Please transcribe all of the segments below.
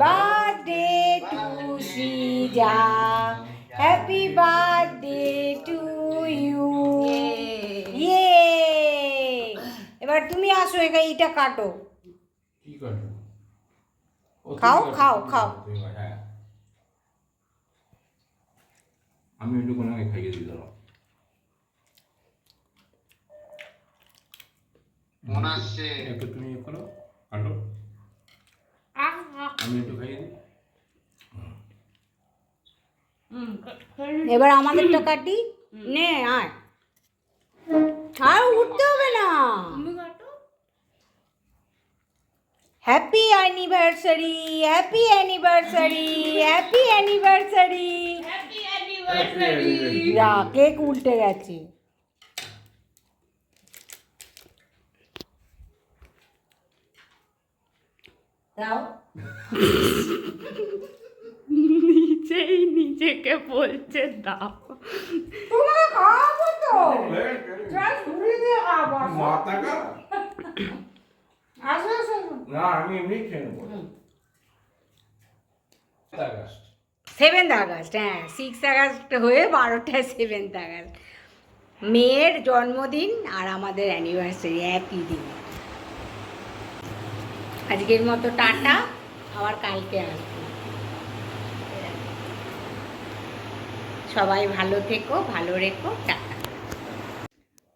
Birthday to Sreeja, happy birthday to you. Yeah, এবার তুমি আসো, এখানে এটা কাটো। কি কাটো? খাও খাও খাও। আমি একটু কোনো খাইয়ে দিই দাঁড়াও। একটু তুমি করো, কাটো, আমি একটু খাইয়ে দিই। এবার আমাদেরটা কাটি। নে আয়, আর উঠতে হবে না। Happy anniversary, happy anniversary, happy anniversary. যা, কেক উল্টে গেছে। দাও। নিজেই নিজেকে বলছে দাও। তোমাকে খাওয়াবো তো, ছুরি দিয়ে খাওয়াবো। আসো আসো। না, আমি এমনি খেয়ে নেবো। 7th আগস্ট, হ্যাঁ 6 আগস্ট হয়ে 12টায় 7th আগস্ট। মেয়ের জন্মদিন আর আমাদের অ্যানিভার্সারি একই দিন। আজকের মতো টাটা, আবার কালকে আসবো। সবাই ভালো থেকো, ভালো রেখো, টাটা।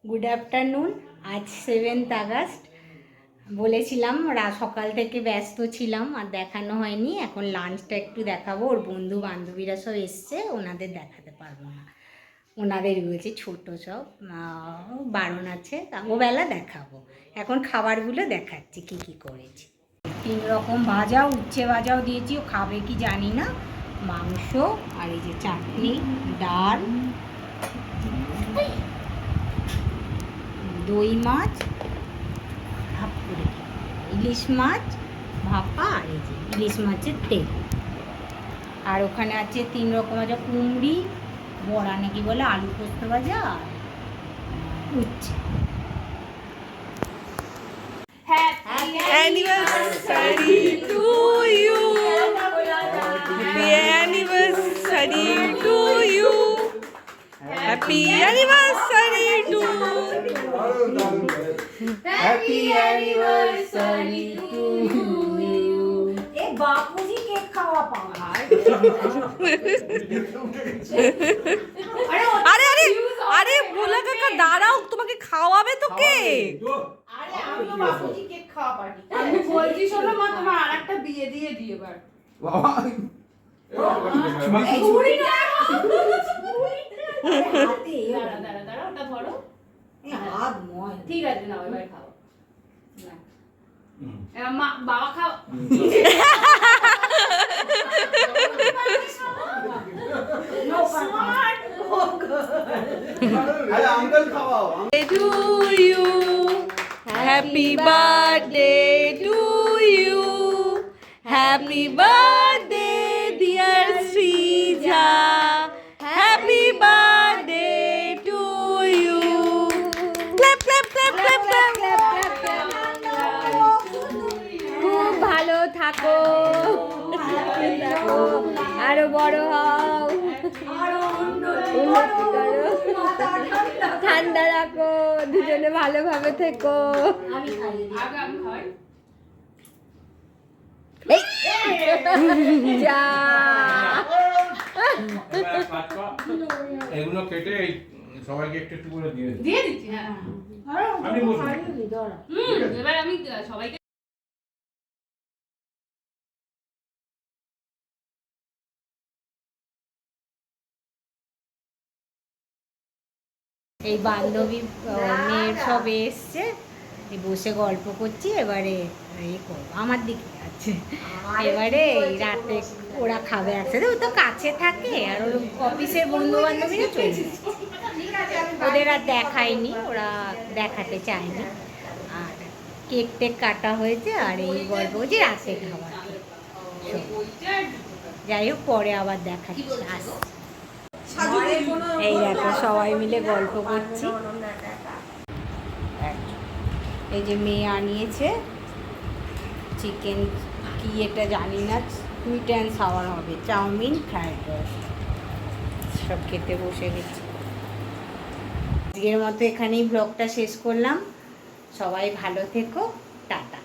Good afternoon. আজ 7th আগস্ট। বলেছিলাম সকাল থেকে ব্যস্ত ছিলাম আর দেখানো হয়নি। এখন লাঞ্চটা একটু দেখাবো। ওর বন্ধু বান্ধবীরা সব এসছে, ওনাদের দেখাতে পারবো না। ওনাদের রয়েছে ছোটো সব, বারণ আছে, ওবেলা দেখাবো। এখন খাবারগুলো দেখাচ্ছি কী কী করেছি। 3 রকম ভাজা, উচ্ছে ভাজাও দিয়েছি, ও খাবে কি জানি না। মাংস, আর এই যে চাটনি, ডাল, দই মাছ, ভাপ করে ইলিশ মাছ ভাপা, আর এই যে ইলিশ মাছের তেল। আর ওখানে আছে 3 রকম ভাজা, কুমড়ি, বড়া নাকি বলে, আলু পোস্ত ভাজা, আর উচ্ছে। Anniversary to you. Happy anniversary to you. Happy anniversary to Happy anniversary to you. A Bapuji cake খাওয়া পাওয়া। আরে আরে আরে ভোলা কাকা দাঁড়াও, তোমাকে খাওয়াবে তো কে? আরে আমিও বাপুজি কেক খাওয়া পারি। আমি বলছি শোনো মা, তোমার আরেকটা বিয়ে দিয়ে দিই এবার। বাবা এই ছুরি না, দাঁড়া দাঁড়া দাঁড়া, ওটা ধরো। এই হাত ময়। ঠিক আছে, নাও এবার খাও। এবার মা, বাবা খাও। Smart. আরে আঙ্কেল খাওয়াও। To you. Happy birthday to you. Happy birthday dear Srija. Happy birthday to you. Clap clap clap clap clap. খুব ভালো থাকো, আরো বড় হও, উন্নতি করো, ঠান্ডা রাখো, দুজনে ভালোভাবে থেকো। আমি খাইয়ে দিই। আগে আমি খাই। যা এগুলো কেটে সবাইকে একটু একটু করে দিয়ে দিই। দিয়ে দিচ্ছি, হ্যাঁ। আমি বসবো। এবার আমি সবাইকে এই বান্ধবী মেয়ের সব এসছে, এই বসে গল্প করছি। এবারে এই করবো, আমার দিকে আছে। এবারে এই রাতে ওরা খাবে একসাথে, ও তো কাছে থাকে, আর ওর অফিসের বন্ধু বান্ধবীরা চলে যাচ্ছে। ওদের আর দেখায়নি, ওরা দেখাতে চায়নি। আর কেক টেক কাটা হয়েছে, আর এই গল্প যে রাতে খাবার। যাই হোক, পরে আবার দেখাচ্ছি, আসছে। এই দেখো সবাই মিলে গল্প করছি। এই যে মেয়ে আনিয়েছে চিকেন, কি এটা জানি না, সুইট অ্যান্ড সাওয়ার হবে, চাউমিন, ফ্রাইড রাইস, সব খেতে বসে গেছি। আজকের মতো এখানেই ব্লগটা শেষ করলাম। সবাই ভালো থেকো, টাটা।